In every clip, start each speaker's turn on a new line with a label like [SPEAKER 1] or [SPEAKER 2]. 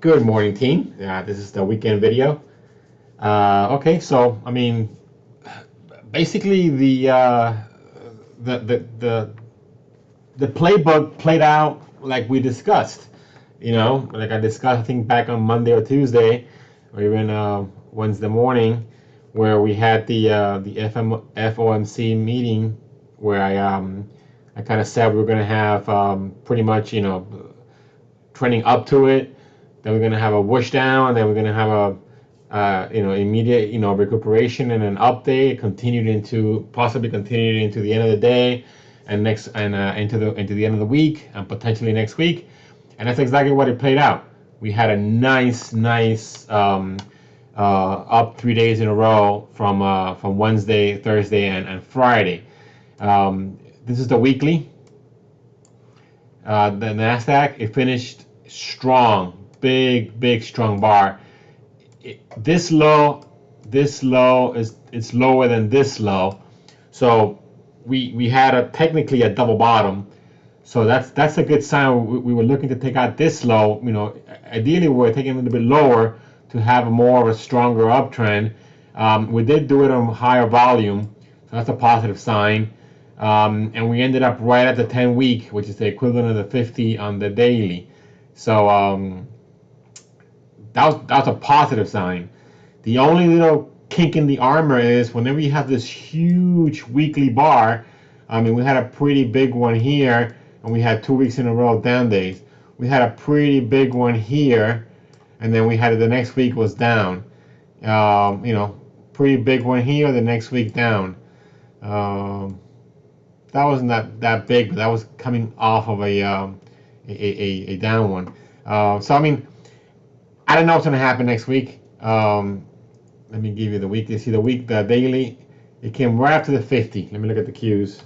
[SPEAKER 1] Good morning, team. This is the weekend video. Okay, so I mean, basically the the the the playbook played out like we discussed. Like I discussed, I think back on Monday or Tuesday, or even Wednesday morning, where we had the FOMC meeting, where I kind of said we were going to have pretty much trending up to it. Then we're gonna have a whoosh down. Then we're gonna have a immediate recuperation and an update, possibly continued into the end of the day, and into the end of the week, and potentially next week. And that's exactly what it played out. We had a nice up 3 days in a row from Wednesday, Thursday, and Friday. This is the weekly. The Nasdaq, it finished strong, big strong bar. This low is lower than this low, so we had technically a double bottom. So that's a good sign. We were looking to take out this low. Ideally we were taking it a little bit lower to have more of a stronger uptrend. We did do it on higher volume, so that's a positive sign. And we ended up right at the 10-week, which is the equivalent of the 50 on the daily. So that was a positive sign. The only little kink in the armor is whenever you have this huge weekly bar. I mean, we had a pretty big one here, and we had 2 weeks in a row down days. We had a pretty big one here, and then we had the next week was down. Pretty big one here, the next week down. That wasn't that big, but that was coming off of a down one. So I mean, I don't know what's gonna happen next week. Let me give you the weekly. See the daily, it came right after the 50. Let me look at the Qs.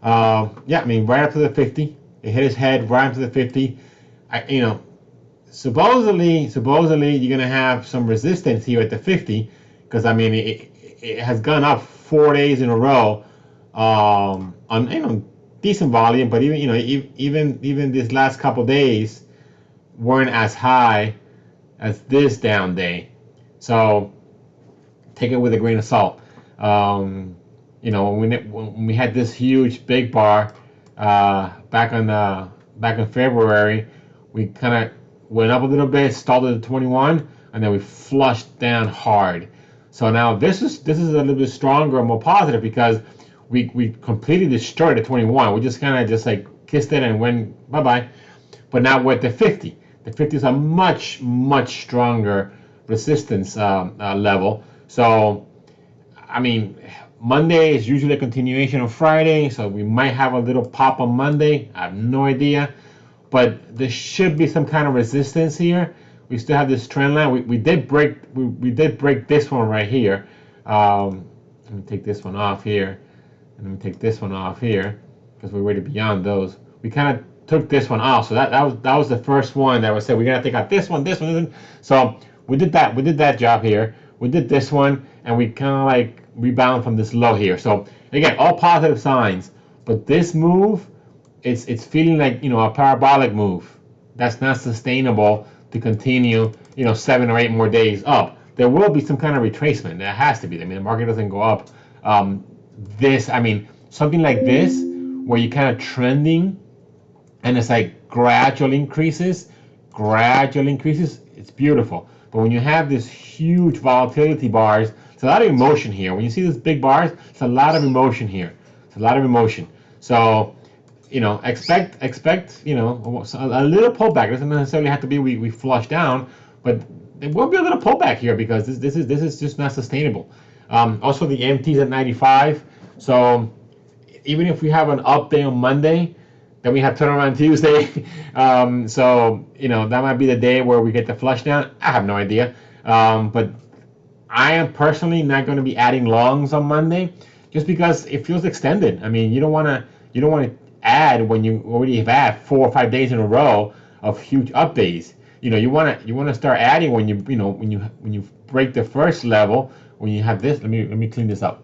[SPEAKER 1] Yeah, I mean right after the 50, it hit its head right after the 50. Supposedly you're gonna have some resistance here at the 50, because I mean it has gone up 4 days in a row on decent volume, but even these last couple days weren't as high as this down day. So take it with a grain of salt. When we had this huge big bar back in February, we kind of went up a little bit, stalled at the 21, and then we flushed down hard. So now this is a little bit stronger and more positive, because we completely destroyed the 21. We just kind of like kissed it and went bye-bye. But now we're at the 50. The 50 is a much stronger resistance level. So I mean, Monday is usually a continuation of Friday, so we might have a little pop on Monday. I have no idea, but there should be some kind of resistance here. We still have this trend line. We did break this one right here. Let me take this one off here, and let me take this one off here, because we're already beyond those. We kind of took this one off, so that was the first one that was said we're gonna take out this one. So we did that job here. We did this one, and we kind of like rebound from this low here. So again, all positive signs, but this move, it's feeling like a parabolic move. That's not sustainable to continue 7 or 8 more days up. There will be some kind of retracement. There has to be. I mean, the market doesn't go up. Something like this, where you're kind of trending, and it's like gradual increases, it's beautiful. But when you have this huge volatility bars, it's a lot of emotion here. When you see these big bars, it's a lot of emotion here. It's a lot of emotion. So, expect a little pullback. It doesn't necessarily have to be we flush down, but there will be a little pullback here, because this is just not sustainable. Also, the MT's at 95. So even if we have an up day on Monday, then we have turnaround Tuesday. That might be the day where we get the flush down. I have no idea. But I am personally not going to be adding longs on Monday, just because it feels extended. I mean, you don't want to add when you already have had 4 or 5 days in a row of huge up days. You want to start adding when you break the first level, when you have this. Let me clean this up.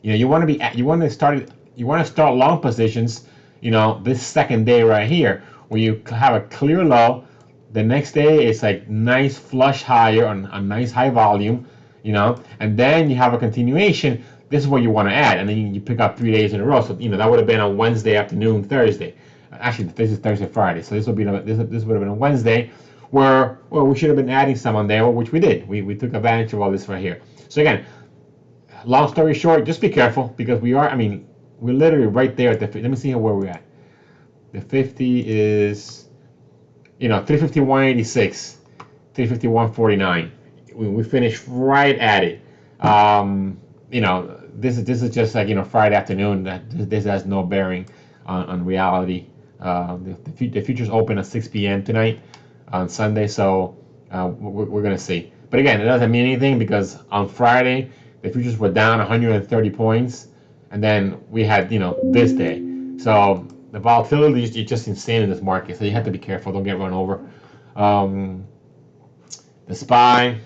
[SPEAKER 1] You want to start long positions, this second day right here, when you have a clear low, the next day it's like nice flush higher on a nice high volume, and then you have a continuation. This is what you want to add, and then you pick up 3 days in a row. So that would have been on Wednesday afternoon, Thursday. Actually, this is Thursday, Friday. So this would have been a Wednesday, where we should have been adding some on there, which we did. We took advantage of all this right here. So again, long story short, just be careful because we're literally right there at the. Let me see where we're at. The 50 is, 351.86, 351.49. We finished right at it. This is just like Friday afternoon. This has no bearing on reality. The futures open at 6 p.m. tonight on Sunday, so we're gonna see. But again, it doesn't mean anything because on Friday the futures were down 130 points, and then we had this day. So the volatility is just insane in this market. So you have to be careful. Don't get run over. The SPY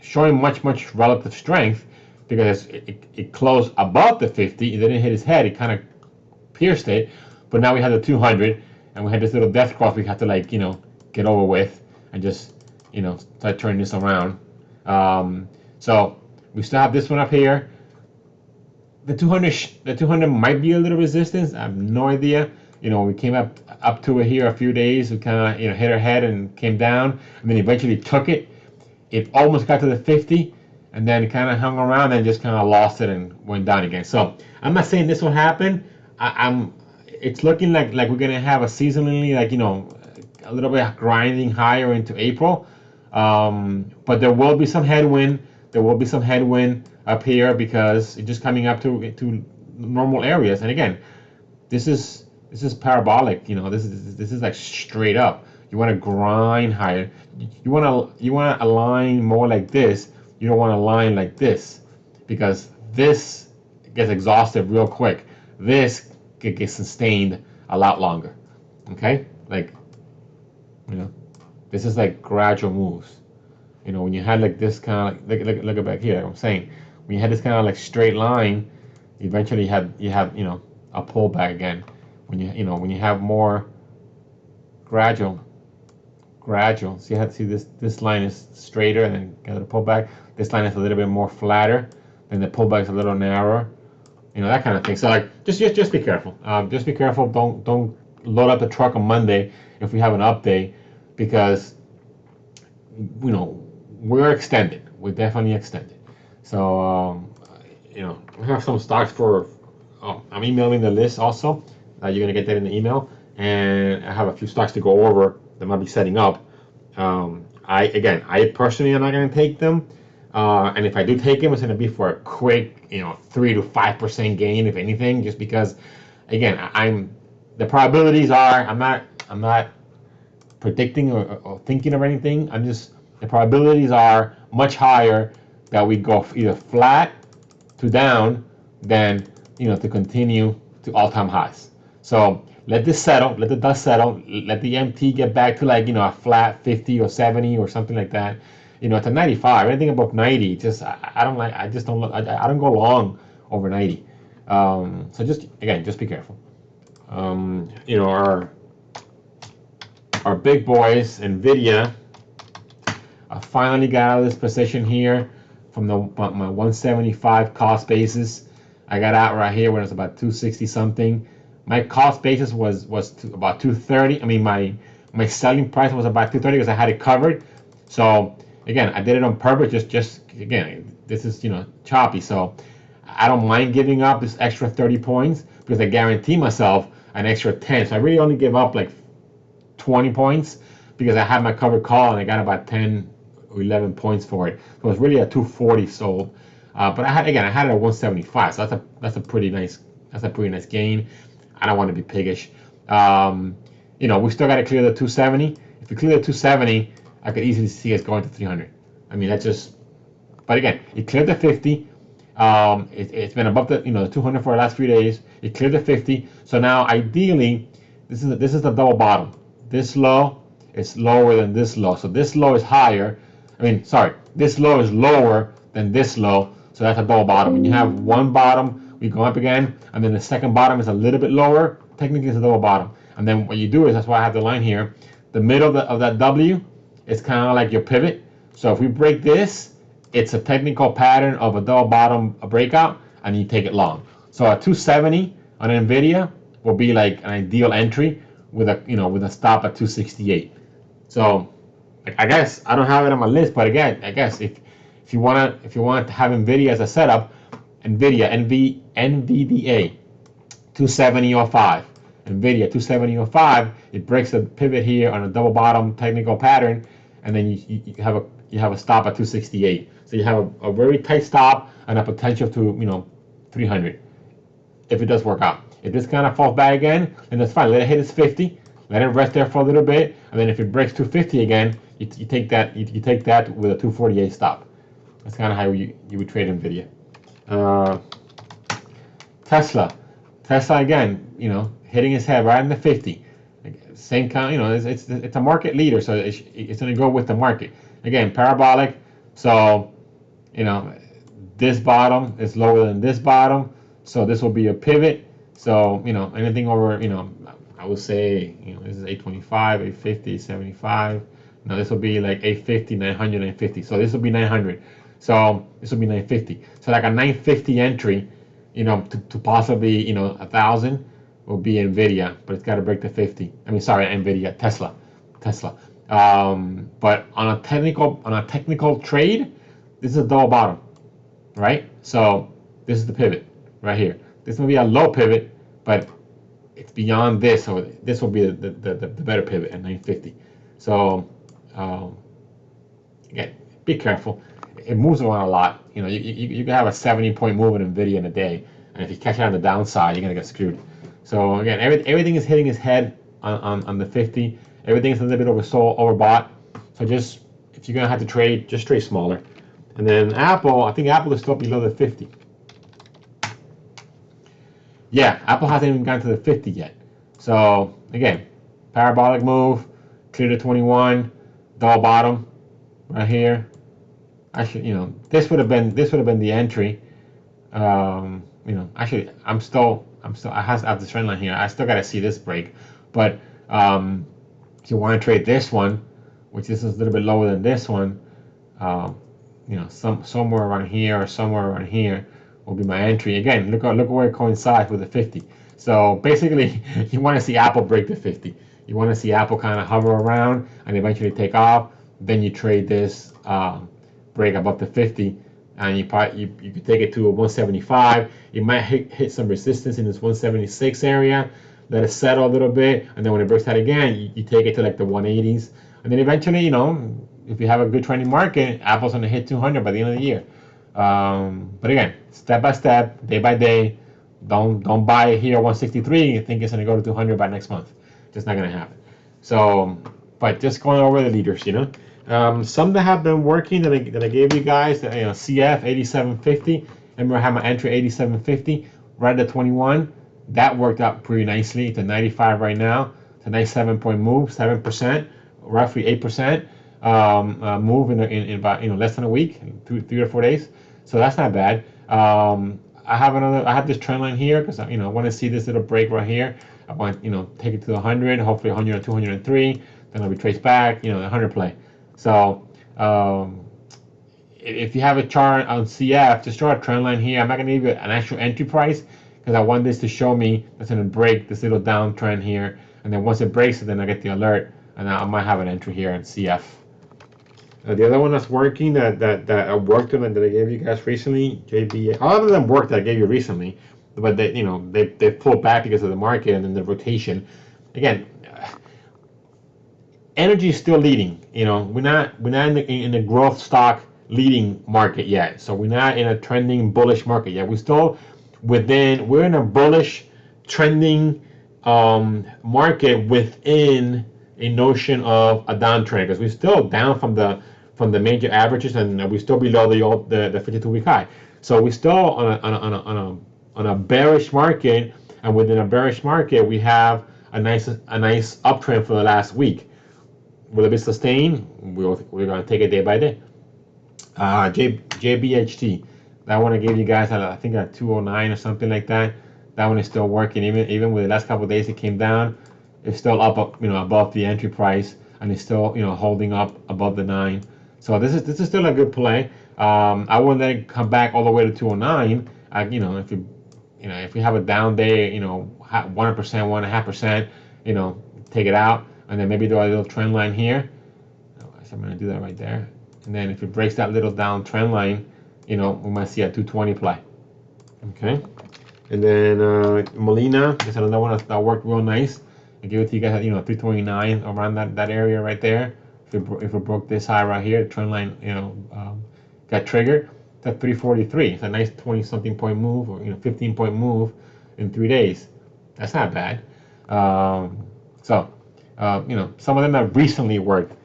[SPEAKER 1] showing much relative strength because it closed above the 50. It didn't hit its head. It kind of pierced it, but now we have the 200, and we had this little death cross we had to get over with and just start turning this around. So we still have this one up here. The 200 might be a little resistance. I have no idea. We came up to it here a few days. We kind of hit our head and came down, and then eventually took it. It almost got to the 50, and then it kind of hung around and just kind of lost it and went down again. So I'm not saying this will happen. It's looking like we're gonna have a seasonally a little bit grinding higher into April, but there will be some headwind. There will be some headwind up here because it's just coming up to normal areas. And again, this is parabolic. This is like straight up. You want to grind higher. You want to align more like this. You don't want to align like this because this gets exhausted real quick. This gets sustained a lot longer. Okay, this is like gradual moves. When you had like this kind of look at back here. Like I'm saying, when you had this kind of like straight line, eventually you have a pullback again. When you have more gradual. So you have to see this line is straighter and then get a pullback. This line is a little bit more flatter, then the pullback is a little narrower. That kind of thing. So just be careful. Just be careful. Don't load up the truck on Monday if we have an update because we're extended. We're definitely extended. So we have some stocks for. I'm emailing the list also. You're gonna get that in the email, and I have a few stocks to go over that might be setting up. I personally am not gonna take them, and if I do take them, it's gonna be for a quick 3 to 5% gain, if anything, just because again the probabilities are I'm not predicting or thinking of anything. The probabilities are much higher that we go either flat to down than to continue to all-time highs. So let this settle, let the dust settle, let the MT get back to a flat 50 or 70 or something like that. To 95. Anything above 90, I don't go long over 90. So just be careful. Our big boys, Nvidia, I finally got out of this position here from my 175 cost basis. I got out right here when it was about 260 something. My cost basis was about 230. I mean, my selling price was about 230 because I had it covered. So again, I did it on purpose. Just again, this is choppy. So I don't mind giving up this extra 30 points because I guarantee myself an extra 10. So I really only give up like 20 points because I had my covered call and I got about 10 or 11 points for it. So it's really a 240 sold. But I had it at 175. So that's a pretty nice gain. I don't want to be piggish. We still got to clear the 270. If we clear the 270, I could easily see us going to 300. I mean, but again, it cleared the 50. It's been above the 200 for the last few days. It cleared the 50. So now, ideally, this is the double bottom. This low is lower than this low. So this low is higher. This low is lower than this low. So that's a double bottom. When you have one bottom we go up again, and then the second bottom is a little bit lower. Technically, it's a double bottom. And then what you do is, that's why I have the line here. The middle of that W is kind of like your pivot. So if we break this, it's a technical pattern of a double bottom breakout, and you take it long. So a 270 on Nvidia will be like an ideal entry with a stop at 268. So I guess I don't have it on my list, but again, I guess if you want to have Nvidia as a setup, NVDA 270.05. Nvidia 270.05, it breaks the pivot here on a double bottom technical pattern, and then you have a stop at 268. So you have a very tight stop and a potential to 300 if it does work out. If this kind of falls back again, then that's fine. Let it hit its 50, let it rest there for a little bit, and then if it breaks 250 again, you take that with a 248 stop. That's kind of how you would trade Nvidia. Tesla again, hitting its head right in the 50. Same kind, it's a market leader, so it's going to go with the market. Again, parabolic, so this bottom is lower than this bottom, so this will be a pivot. So anything over, I would say, this is 825, 850, 875. Now this will be like 850, 900, 950. So this will be 900. So this will be 950. So like a 950 entry, to possibly 1,000 will be Nvidia, but it's got to break the 50. I mean, sorry, Nvidia, Tesla. But on a technical trade, this is a double bottom, right? So this is the pivot right here. This will be a low pivot, but it's beyond this, so this will be the better pivot at 950. So again, be careful. It moves around a lot. You can have a 70-point move in Nvidia in a day, and if you catch it on the downside, you're gonna get screwed. So again, everything is hitting its head on the 50. Everything is a little bit overbought. So just, if you're gonna have to trade, just trade smaller. And then Apple, I think Apple is still below the 50. Yeah, Apple hasn't even gotten to the 50 yet. So again, parabolic move, clear to 21, double bottom right here. Actually, this would have been the entry. Actually, I have this trend line here. I still got to see this break, but if you want to trade this one, which this is a little bit lower than this one, somewhere around here or somewhere around here will be my entry. Again, look where it coincides with the 50. So basically, you want to see Apple break the 50. You want to see Apple kind of hover around and eventually take off. Then you trade this break above the 50, and you could take it to a 175. It might hit some resistance in this 176 area. Let it settle a little bit, and then when it breaks that again, you take it to like the 180s, and then eventually, if you have a good trending market, Apple's going to hit 200 by the end of the year. But again, step by step, day by day. Don't buy here 163 and think it's going to go to 200 by next month. Just not going to happen. So, but just going over the leaders, some that have been working that I gave you guys, CF 8750. Remember, I have my entry 8750 right at 21. That worked out pretty nicely. It's a 95 right now. It's a nice 7-point move, 7%, roughly 8% move in about less than a week, 3 or 4 days. So that's not bad. I have this trend line here because I want to see this little break right here. I want take it to 100, hopefully 100 or 203. Then I'll retrace back, the 100 play. So if you have a chart on CF, just draw a trend line here. I'm not going to give you an actual entry price because I want this to show me that's going to break this little downtrend here. And then once it breaks it, then I get the alert, and I might have an entry here in CF. The other one that's working that I worked on and that I gave you guys recently, JBA. All of them worked that I gave you recently, but they pulled back because of the market and then the rotation. Again, energy is still leading. We're not in the growth stock leading market yet. So we're not in a trending bullish market yet. We're in a bullish trending market within a notion of a downtrend, because we're still down from the major averages, and we're still below the 52-week high. So we're still on a bearish market, and within a bearish market, we have a nice uptrend for the last week. Will it be sustained? We're going to take it day by day. JBHT, That one I gave you guys at, I think, at 209 or something like that. That one is still working. Even with the last couple of days it came down, it's still up, above the entry price, and it's still, holding up above the 9. So this is still a good play. I wouldn't let it come back all the way to 209. If you have a down day, 1%, 1.5%, take it out, and then maybe do a little trend line here. So I'm going to do that right there. And then if it breaks that little down trend line, we might see a 220 play. Okay. And then Molina is another one that worked real nice. I give it to you guys at 329, around that area right there. If it broke this high right here, the trend line got triggered. It's at 343. It's a nice 20-something point move, or 15-point move in 3 days. That's not bad. Some of them have recently worked.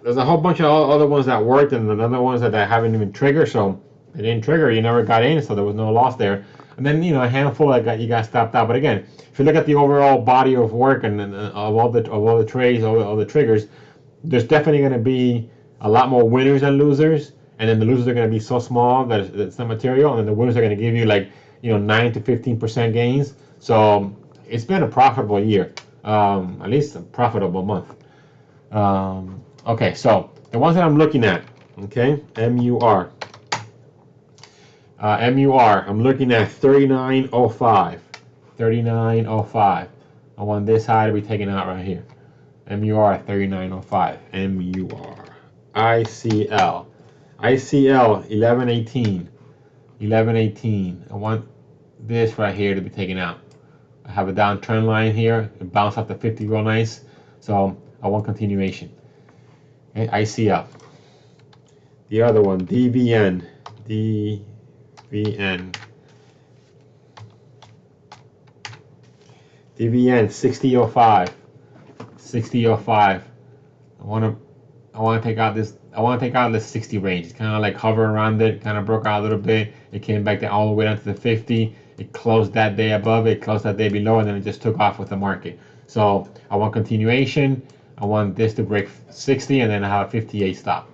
[SPEAKER 1] There's a whole bunch of other ones that worked, and other ones that haven't even triggered. So they didn't trigger. You never got in, so there was no loss there. And then a handful that you got stopped out. But again, if you look at the overall body of work and of all the trades, all the triggers, there's definitely going to be a lot more winners than losers. And then the losers are going to be so small that it's not material, and then the winners are going to give you 9 to 15% gains. So it's been a profitable year, at least a profitable month. Okay, so the ones that I'm looking at, okay, MUR. I'm looking at 39.05. 39.05. I want this high to be taken out right here. MUR at 39.05. MUR. ICL. ICL 11.18. 11.18. I want this right here to be taken out. I have a downtrend line here. It bounced off the 50 real nice. So I want continuation. Okay, ICL. The other one, DVN. DVN 60.05. 60.05. I want to take out this 60 range. It's kind of like hover around it, kind of broke out a little bit. It came back down all the way down to the 50. It closed that day above it, closed that day below, and then it just took off with the market. So I want continuation. I want this to break 60, and then I have a 58 stop.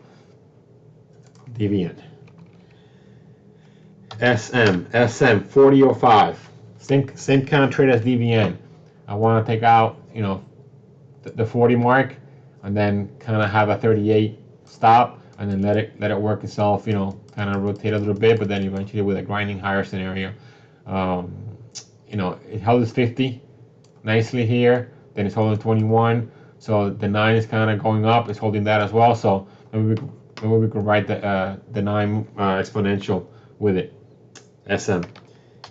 [SPEAKER 1] DVN. SM 40.05. Same kind of trade as DVN. I want to take out the 40 mark, and then kind of have a 38 stop, and then let it work itself. Kind of rotate a little bit, but then eventually with a grinding higher scenario. It held its 50 nicely here. Then it's holding 21. So the 9 is kind of going up. It's holding that as well. So maybe we could write the 9 exponential with it. SM.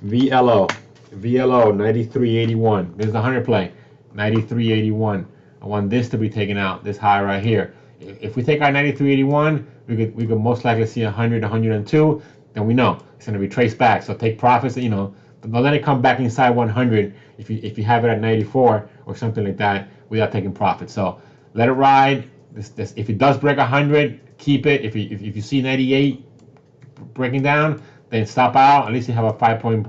[SPEAKER 1] VLO 93.81. There's the 100 play. 93.81. I want this to be taken out. This high right here. If we take out 93.81, we could most likely see 100, 102. Then we know it's going to be traced back. So take profits. Don't let it come back inside 100 if you have it at 94 or something like that without taking profit. So let it ride. If it does break 100, keep it. If you see 98 breaking down, then stop out. At least you have a 5 point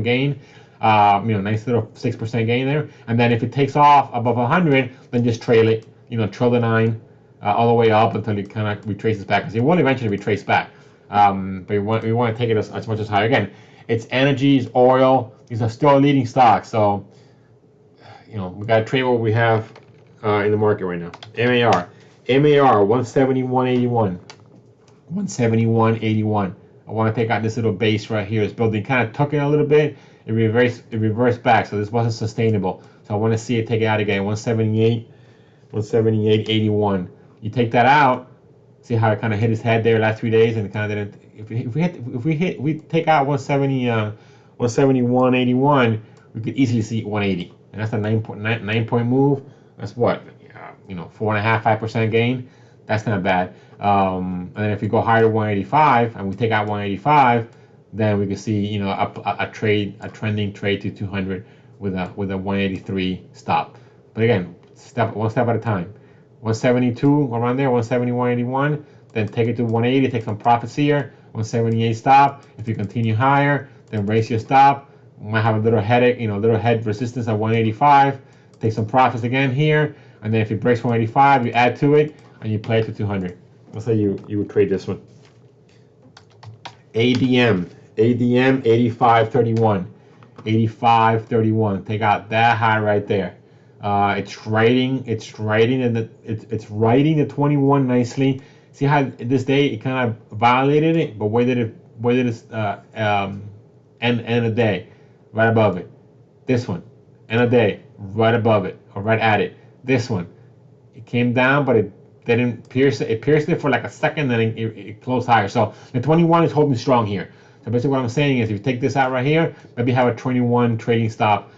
[SPEAKER 1] gain. Nice little 6% gain there. And then if it takes off above 100, then just trail it. Trail the 9 all the way up until it kind of retraces back, because it will eventually retrace back. But we want to take it as much as higher. Again, it's energies, oil. These are still leading stocks. So we got to trade what we have in the market right now. MAR 171.81. 171.81. I want to take out this little base right here. It's building, kind of tucking a little bit. It reversed back, so this wasn't sustainable. So I want to see it take it out again. 178.81. You take that out. See how it kind of hit his head there last 3 days, and it kind of didn't. If we take out 171.81, we could easily see 180, and that's a 9 point move. That's what 4.5%, 5% gain. That's not bad. And then if we go higher to 185 and we take out 185, then we can see a trending trade to 200 with a 183 stop. But again, one step at a time. 172 around there, 171.81. Then take it to 180, take some profits here. 178 stop. If you continue higher, then raise your stop. You might have a little headache, little head resistance at 185. Take some profits again here, and then if it breaks 185, you add to it and you play it to 200. Let's say you would trade this one. ADM, 85.31, 85.31. Take out that high right there. It's writing the 21 nicely. See how this day it kind of violated it, but where did it end of day? Right above it. This one, end of day, right above it or right at it. This one, it came down, but it didn't pierce it. It pierced it for like a second, then it closed higher. So the 21 is holding strong here. So basically what I'm saying is if you take this out right here, maybe have a 21 trading stop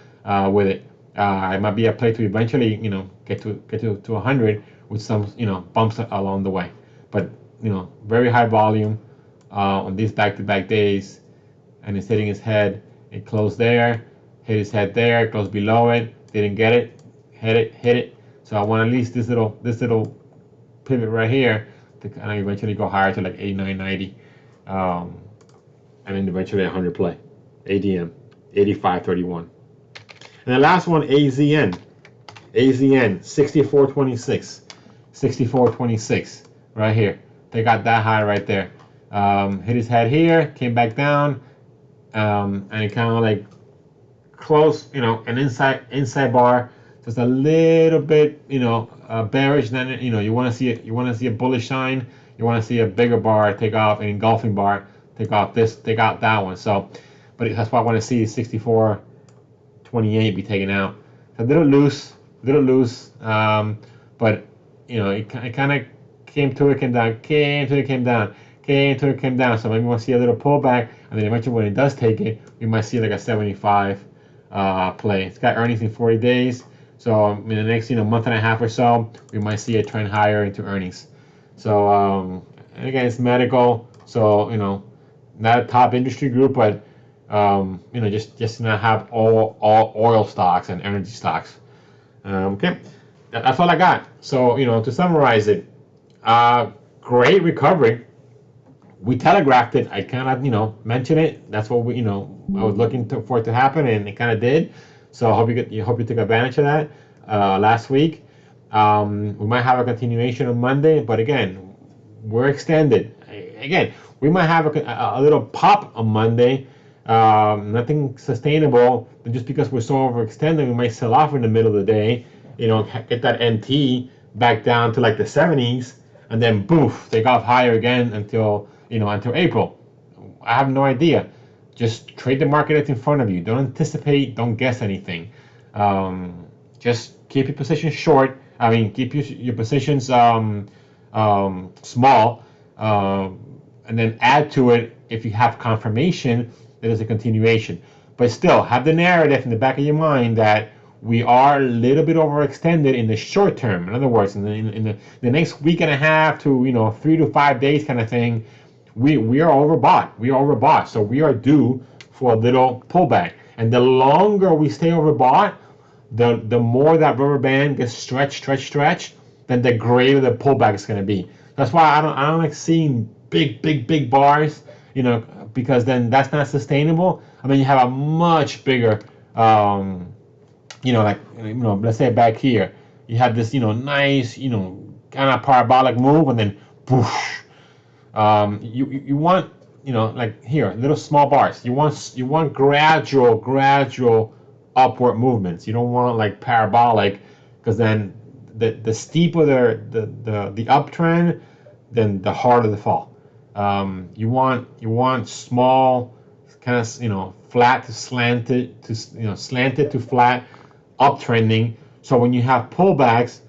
[SPEAKER 1] with it. It might be a play to eventually, get to 100 with some, bumps along the way. But, very high volume on these back-to-back days, and it's hitting his head. It closed there, hit his head there, closed below it, didn't get it, hit it. So I want at least this little pivot right here to kind of eventually go higher to like 89, 90, and then eventually 100 play. ADM, 85.31. And the last one, AZN, 64.26, 64.26, right here. They got that high right there. Hit his head here, came back down, and it kind of like closed, an inside bar, just a little bit, bearish. Then you want to see it. You want to see a bullish sign. You want to see a bigger bar take off, an engulfing bar take off. Take out that one. So, but that's why I want to see 64.28 be taken out. A little loose, but it kind of came to it, came down, came to it, came down, came to it, came down. So maybe we'll see a little pullback, and then eventually when it does take it, we might see like a 75 play. It's got earnings in 40 days. So in the next month and a half or so, we might see a trend higher into earnings. So and again, it's medical, so not a top industry group, but just not have all oil stocks and energy stocks. Okay, that's all I got. So to summarize it, great recovery. We telegraphed it. I kind of mentioned it. That's what we I was looking for it to happen, and it kind of did. So I hope you took advantage of that last week. We might have a continuation on Monday, but again, we're extended. Again, we might have a little pop on Monday. Nothing sustainable. But just because we're so overextended, we might sell off in the middle of the day. Get that NT back down to like the 70s, and then boof, take off higher again until April. I have no idea. Just trade the market that's in front of you. Don't anticipate. Don't guess anything. Just keep your positions short. I mean, keep your positions small, and then add to it if you have confirmation that it's a continuation. But still, have the narrative in the back of your mind that we are a little bit overextended in the short term. In other words, in the next week and a half to 3 to 5 days kind of thing, we are overbought. We are overbought, so we are due for a little pullback. And the longer we stay overbought, the more that rubber band gets stretched, then the greater the pullback is going to be. That's why I don't like seeing big bars, because then that's not sustainable. And then you have a much bigger, let's say back here, you have this, nice, kind of parabolic move, and then poof. You want, like here, little small bars. You want gradual upward movements. You don't want like parabolic, because then the steeper the uptrend, then the harder the fall. You want small, kind of flat to slanted to slanted to flat uptrending. So when you have pullbacks,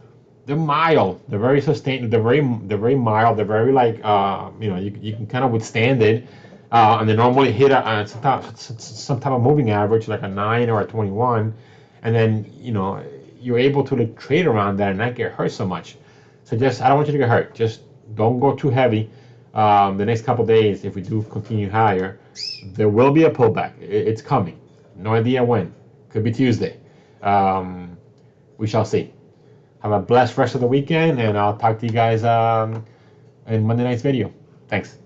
[SPEAKER 1] they're mild, they're very sustained, they're very mild, they're very like you can kind of withstand it, and they normally hit some type of moving average like a 9 or a 21, and then you're able to like trade around that and not get hurt so much. So I don't want you to get hurt. Just don't go too heavy. The next couple days, if we do continue higher, there will be a pullback. It's coming. No idea when. Could be Tuesday. We shall see. Have a blessed rest of the weekend, and I'll talk to you guys in Monday night's video. Thanks.